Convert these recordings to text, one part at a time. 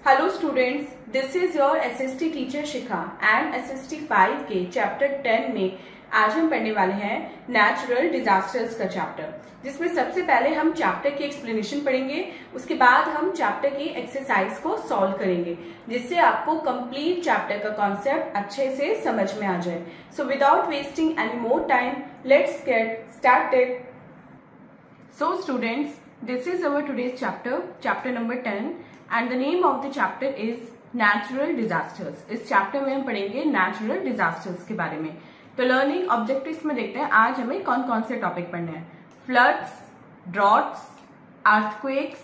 Hello students, this is your SST teacher Shikha and SST 5 के chapter 10 में आज हम पढ़ने वाले हैं नेचुरल डिजास्टर्स का चैप्टर, जिसमें सबसे पहले हम चैप्टर की एक्सप्लेनेशन पढ़ेंगे। उसके बाद हम चैप्टर की एक्सरसाइज को सॉल्व करेंगे, जिससे आपको कंप्लीट चैप्टर का कॉन्सेप्ट अच्छे से समझ में आ जाए। So without wasting any more time, let's get started. So students, this is our today's chapter number 10 and the name of the chapter is natural disasters। इस चैप्टर में हम पढ़ेंगे नेचुरल डिजास्टर्स के बारे में। तो लर्निंग ऑब्जेक्टिव्स में देखते हैं आज हमें कौन कौन से टॉपिक पढ़ने हैं। Floods, droughts, earthquakes,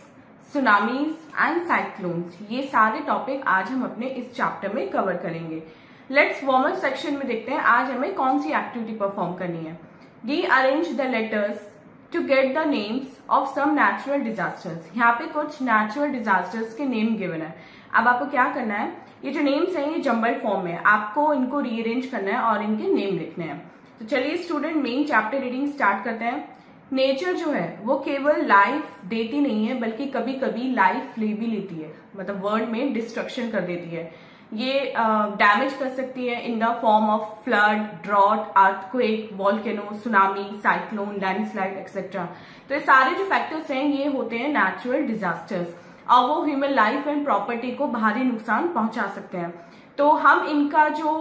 tsunamis and cyclones, ये सारे टॉपिक आज हम अपने इस चैप्टर में कवर करेंगे। लेट्स वार्म अप सेक्शन में देखते हैं आज हमें कौन सी एक्टिविटी परफॉर्म करनी है। Rearrange the letters to get the names of some natural disasters. यहाँ पे कुछ नेचुरल डिजास्टर्स के नेम गिवन है। अब आपको क्या करना है, ये जो नेम्स हैं ये जंबल फॉर्म में, आपको इनको रीअरेंज करना है और इनके नेम लिखने हैं। तो चलिए student, main chapter reading start करते हैं। नेचर जो है वो केवल लाइफ देती नहीं है, बल्कि कभी कभी लाइफ ले भी लेती है, मतलब वर्ल्ड में डिस्ट्रक्शन कर देती है। ये डैमेज कर सकती है in the form of flood, drought, earthquake, volcano, tsunami, cyclone, landslide etcetera. तो ये सारे जो फैक्टर्स हैं ये होते हैं नेचुरल डिजास्टर्स, और वो ह्यूमन लाइफ एंड प्रॉपर्टी को भारी नुकसान पहुंचा सकते हैं। तो हम इनका जो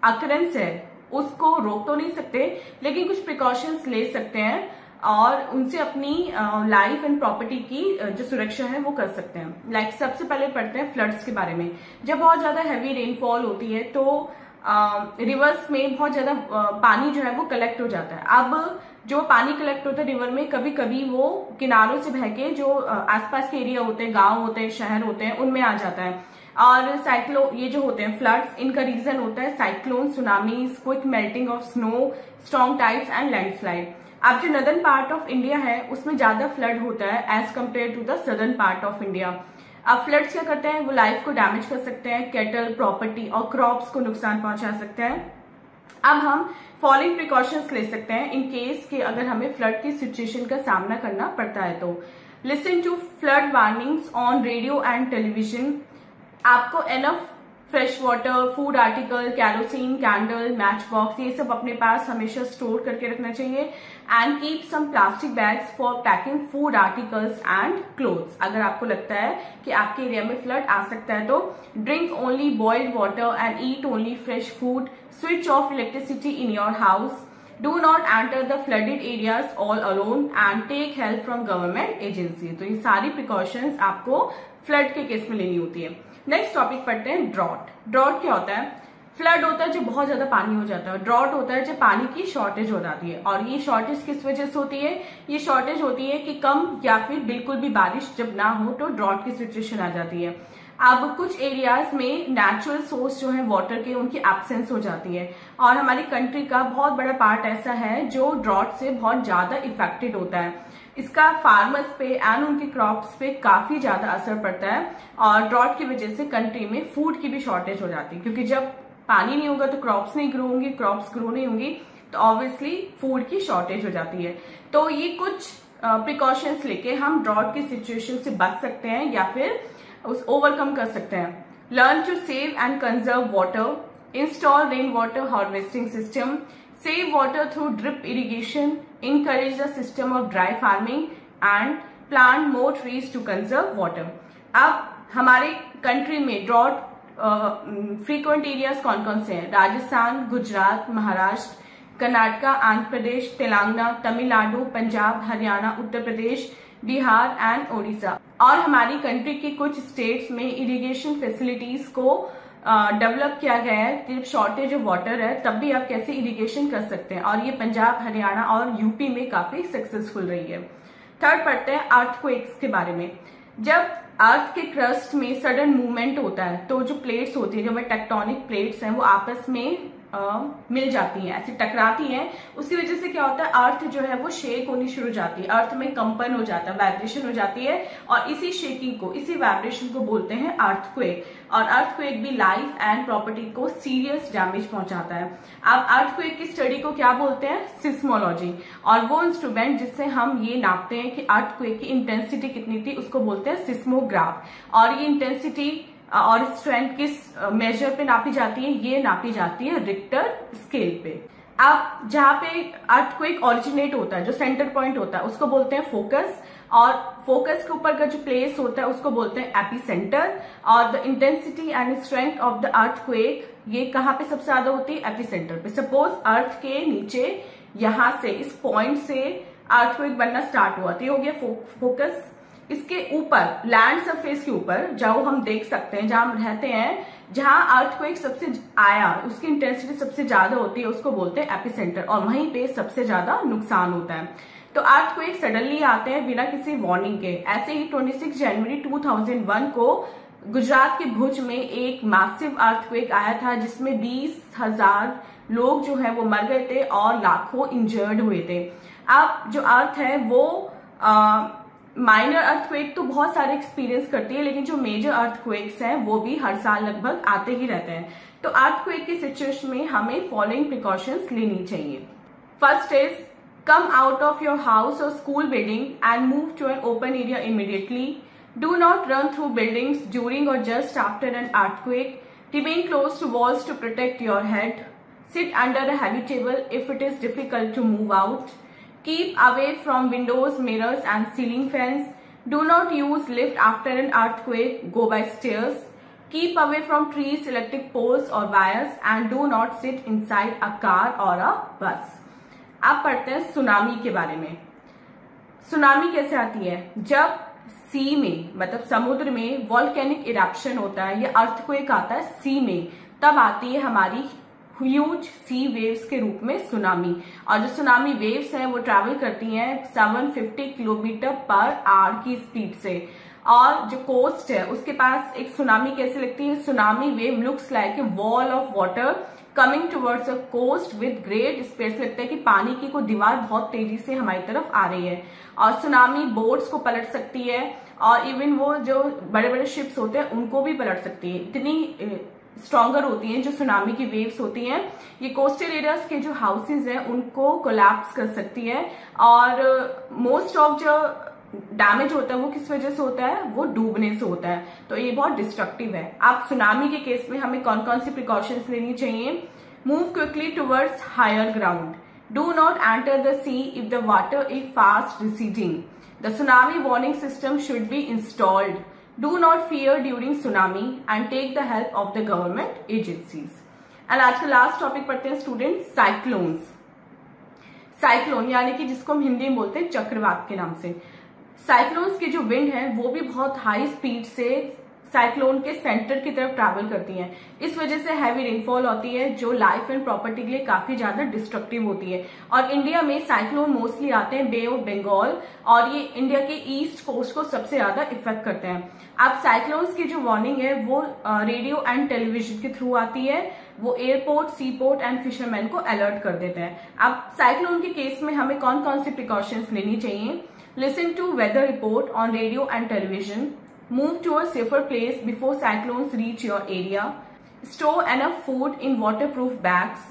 अकरेंस है उसको रोक तो नहीं सकते, लेकिन कुछ प्रिकॉशंस ले सकते हैं और उनसे अपनी लाइफ एंड प्रॉपर्टी की जो सुरक्षा है वो कर सकते हैं। लाइक सबसे पहले पढ़ते हैं फ्लड्स के बारे में। जब बहुत ज्यादा हैवी रेनफॉल होती है तो रिवर्स में बहुत ज्यादा पानी जो है वो कलेक्ट हो जाता है। अब जो पानी कलेक्ट होता है रिवर में, कभी कभी वो किनारों से बह के जो आसपास के एरिया होते हैं, गांव होते हैं, शहर होते हैं, उनमें आ जाता है। और ये जो होते हैं फ्लड्स, इनका रीजन होता है cyclone, tsunamis, quick melting of snow, strong tides and landslide. अब जो नदर्न पार्ट ऑफ इंडिया है उसमें ज्यादा फ्लड होता है as compare to the southern part of India. अब फ्लड्स क्या करते हैं, वो लाइफ को डैमेज कर सकते हैं, कैटल, प्रॉपर्टी और क्रॉप्स को नुकसान पहुंचा सकते हैं। अब हम फॉलोइंग प्रिकॉशंस ले सकते हैं इन केस कि अगर हमें फ्लड की सिचुएशन का सामना करना पड़ता है। तो listen to flood warnings on radio and television. आपको enough fresh water, food article, kerosene, candle, match box, ये सब अपने पास हमेशा स्टोर करके रखना चाहिए। And keep some plastic bags for packing food articles and clothes. अगर आपको लगता है कि आपके एरिया में फ्लड आ सकता है तो drink only boiled water and eat only fresh food. Switch off electricity in your house. Do not enter the flooded areas all alone and take help from government agency। तो ये सारी precautions आपको flood के case में लेनी होती है। Next topic पढ़ते हैं ड्रॉट। ड्रॉट क्या होता है? फ्लड होता है जब बहुत ज्यादा पानी हो जाता है। ड्रॉट होता है जब पानी की शॉर्टेज हो जाती है। और ये शॉर्टेज किस वजह से होती है? ये शॉर्टेज होती है कि कम या फिर बिल्कुल भी बारिश जब ना हो तो ड्रॉट की सिचुएशन आ जाती है। अब कुछ एरियाज में नेचुरल सोर्स जो है वाटर के, उनकी एब्सेंस हो जाती है, और हमारी कंट्री का बहुत बड़ा पार्ट ऐसा है जो ड्रॉट से बहुत ज्यादा इफेक्टेड होता है। इसका फार्मर्स पे एंड उनके क्रॉप्स पे काफी ज्यादा असर पड़ता है, और ड्रॉट की वजह से कंट्री में फूड की भी शॉर्टेज हो जाती है, क्योंकि जब पानी नहीं होगा तो क्रॉप्स नहीं ग्रो होंगी, क्रॉप्स ग्रो नहीं होंगी तो ऑब्वियसली फूड की शॉर्टेज हो जाती है। तो ये कुछ प्रिकॉशंस लेके हम ड्रॉट की सिचुएशन से बच सकते हैं या फिर ओवरकम कर सकते हैं। Learn to save and conserve water. Install rain water harvesting system. Save water through drip irrigation, encourage the system of dry farming and plant more trees to conserve water। अब हमारे कंट्री में drought frequent areas कौन कौन से हैं? Rajasthan, Gujarat, Maharashtra, Karnataka, Andhra Pradesh, Telangana, Tamil Nadu, Punjab, Haryana, Uttar Pradesh, Bihar and Odisha. और हमारी country के कुछ स्टेट्स में इरिगेशन फैसिलिटीज को डेवलप किया गया है। जब शॉर्टेज ऑफ वाटर है तब भी आप कैसे इरिगेशन कर सकते हैं, और ये पंजाब, हरियाणा और यूपी में काफी सक्सेसफुल रही है। थर्ड पढ़ते हैं अर्थक्वेक्स के बारे में। जब अर्थ के क्रस्ट में सडन मूवमेंट होता है तो जो प्लेट्स होती है, जो टेक्टोनिक प्लेट्स हैं, वो आपस में मिल जाती हैं, ऐसे टकराती हैं, उसकी वजह से क्या होता है, अर्थ जो है वो शेक होनी शुरू हो जाती है, अर्थ में कंपन हो जाता है, वाइब्रेशन हो जाती है, और इसी शेकिंग को, इसी वाइब्रेशन को बोलते हैं अर्थक्वेक। और अर्थक्वेक भी लाइफ एंड प्रॉपर्टी को सीरियस डैमेज पहुंचाता है। अब अर्थक्वेक की स्टडी को क्या बोलते हैं, सिस्मोलॉजी। और वो इंस्ट्रूमेंट जिससे हम ये नापते हैं कि अर्थक्वेक की इंटेंसिटी कितनी थी, उसको बोलते हैं सिस्मोग्राफ। और ये इंटेंसिटी और स्ट्रेंथ किस मेजर पे नापी जाती है, ये नापी जाती है रिक्टर स्केल पे। अब जहां पे अर्थक्वेक ओरिजिनेट होता है, जो सेंटर पॉइंट होता है, उसको बोलते हैं फोकस। और फोकस के ऊपर का जो प्लेस होता है उसको बोलते हैं एपिसेंटर। और the intensity and strength of the earthquake ये कहाँ पे सबसे ज्यादा होती है, एपिसेंटर पे। सपोज अर्थ के नीचे यहां से, इस पॉइंट से अर्थक्वेक बनना स्टार्ट हुआ, तो ये हो गया फोकस। इसके ऊपर लैंड सरफेस के ऊपर जहां हम देख सकते हैं, जहां हम रहते हैं, जहां अर्थक्वेक सबसे आया, उसकी इंटेंसिटी सबसे ज्यादा होती है, उसको बोलते हैं एपिसेंटर। और वहीं पे सबसे ज्यादा नुकसान होता है। तो अर्थक्वेक सडनली आते हैं बिना किसी वार्निंग के। ऐसे ही 26 जनवरी 2001 को गुजरात के भुज में एक मैसिव अर्थक्वेक आया था, जिसमें 20,000 लोग जो है वो मर गए थे और लाखों इंजर्ड हुए थे। अब जो अर्थ है वो माइनर अर्थक्वेक तो बहुत सारे एक्सपीरियंस करती है, लेकिन जो मेजर अर्थक्वेक्स हैं वो भी हर साल लगभग आते ही रहते हैं। तो अर्थक्वेक की सिचुएशन में हमें फॉलोइंग प्रिकॉशंस लेनी चाहिए। First is come out of your house or school building and move to an open area immediately. Do not run through buildings during or just after an earthquake. Remain close to walls to protect your head. Sit under a heavy table if it is difficult to move out. Keep away from windows, mirrors and ceiling fans. Do not use lift after an earthquake. Go by stairs. Keep away from trees, electric poles or wires and do not sit inside a car or a bus. आप पढ़ते हैं tsunami के बारे में। Tsunami कैसे आती है, जब सी में, मतलब समुद्र में वॉल्केनिक इरप्शन होता है या अर्थक्वेक आता है सी में, तब आती है हमारी ह्यूज सी वेव्स के रूप में सुनामी। और जो सुनामी वेव्स हैं वो ट्रैवल करती हैं 750 किलोमीटर पर आवर की स्पीड से। और जो कोस्ट है उसके पास एक सुनामी कैसे लगती है, tsunami wave looks like a wall of water coming towards a coast with great space. लगता है कि पानी की कोई दीवार बहुत तेजी से हमारी तरफ आ रही है। और सुनामी बोट्स को पलट सकती है, और इवन वो जो बड़े बड़े शिप्स होते हैं उनको भी पलट सकती है। इतनी स्ट्रॉन्गर होती हैं जो सुनामी की वेव्स होती हैं। ये कोस्टल एरियाज के जो हाउसेज हैं उनको कोलैप्स कर सकती है। और मोस्ट ऑफ जो डैमेज होता है वो किस वजह से होता है, वो डूबने से होता है। तो ये बहुत डिस्ट्रक्टिव है। अब सुनामी के केस में हमें कौन कौन सी प्रिकॉशंस लेनी चाहिए, move quickly towards higher ground, do not enter the sea if the water is fast receding, the tsunami warning system should be installed, do not fear during tsunami and take the help of the government agencies. And आज का last topic पढ़ते हैं student, cyclones. Cyclone यानी कि जिसको हम हिंदी में बोलते हैं चक्रवात के नाम से। साइक्लोन्स की जो विंड है वो भी बहुत हाई स्पीड से साइक्लोन के सेंटर की तरफ ट्रैवल करती हैं। इस वजह से हैवी रेनफॉल होती है जो लाइफ एंड प्रॉपर्टी के लिए काफी ज्यादा डिस्ट्रक्टिव होती है। और इंडिया में साइक्लोन मोस्टली आते हैं बे ऑफ बंगाल, और ये इंडिया के ईस्ट कोस्ट को सबसे ज्यादा इफेक्ट करते हैं। अब साइक्लोन्स की जो वार्निंग है वो रेडियो एंड टेलीविजन के थ्रू आती है। वो airport, sea port and fisherman को अलर्ट कर देते हैं। अब साइक्लोन के केस में हमें कौन कौन सी प्रिकॉशंस लेनी चाहिए, listen to weather report on radio and television, move to a safer place before cyclones reach your area, store enough food in waterproof bags,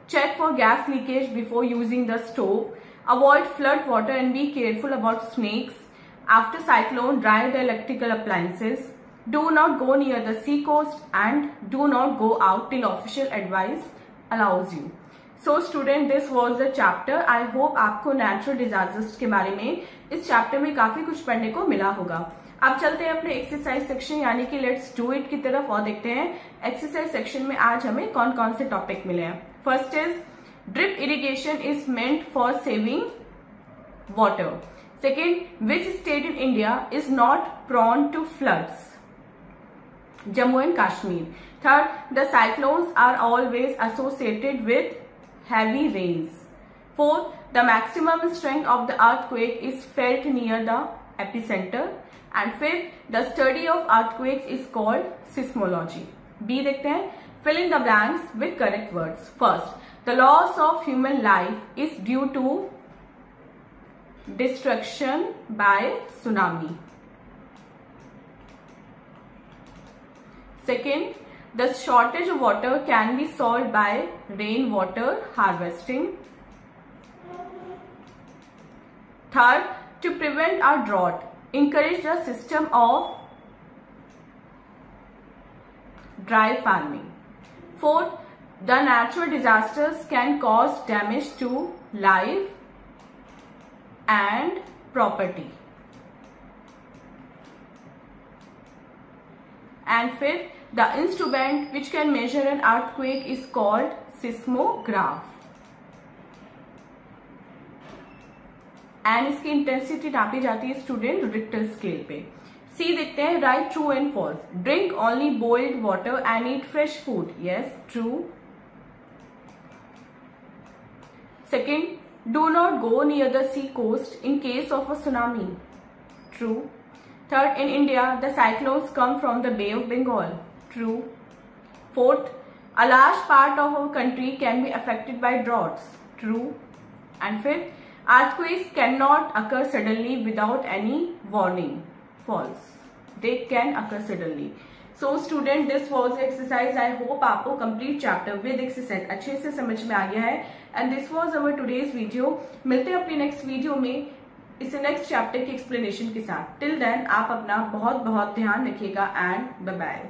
check for gas leakage before using the stove, avoid flood water and be careful about snakes. After cyclone, dry the electrical appliances, do not go near the sea coast and do not go out till official advice allows you. So student, this was the chapter. I hope आपको natural disasters के बारे में इस chapter में काफी कुछ पढ़ने को मिला होगा। अब चलते हैं अपने एक्सरसाइज सेक्शन यानी कि लेट्स डू इट की तरफ और देखते हैं एक्सरसाइज सेक्शन में आज हमें कौन कौन से टॉपिक मिले हैं। First is drip irrigation is meant for saving water. Second, which state in India is not prone to floods? Jammu and Kashmir. Third, the cyclones are always associated with heavy rains. Fourth, the maximum strength of the earthquake is felt near the epicenter. And fifth, the study of earthquakes is called seismology. B देखते हैं, Fill in the blanks with correct words. First, the loss of human life is due to destruction by tsunami. Second, the shortage of water can be solved by rainwater harvesting. Third, to prevent a drought, encourage the system of dry farming. Fourth, the natural disasters can cause damage to life and property. And fifth, the instrument which can measure an earthquake is called seismograph. And इसकी intensity नापी जाती है student Richter scale पे. सी देखते हैं, write true and false. Drink only boiled water and eat fresh food. Yes, true. Second, do not go near the sea coast in case of a tsunami. True. Third, in India, the cyclones come from the Bay of Bengal. True. Fourth, a large part of our country can be affected by droughts. True. And fifth, earthquakes cannot occur suddenly without any warning. False. They can occur suddenly. So student, this was the exercise. I hope आपको complete chapter with exercise अच्छे से समझ में आ गया है. And this was our today's video. मिलते हैं अपनी next video में इस नेक्स्ट चैप्टर की एक्सप्लेनेशन के साथ. टिल देन आप अपना बहुत बहुत ध्यान रखिएगा एंड बाय बाय.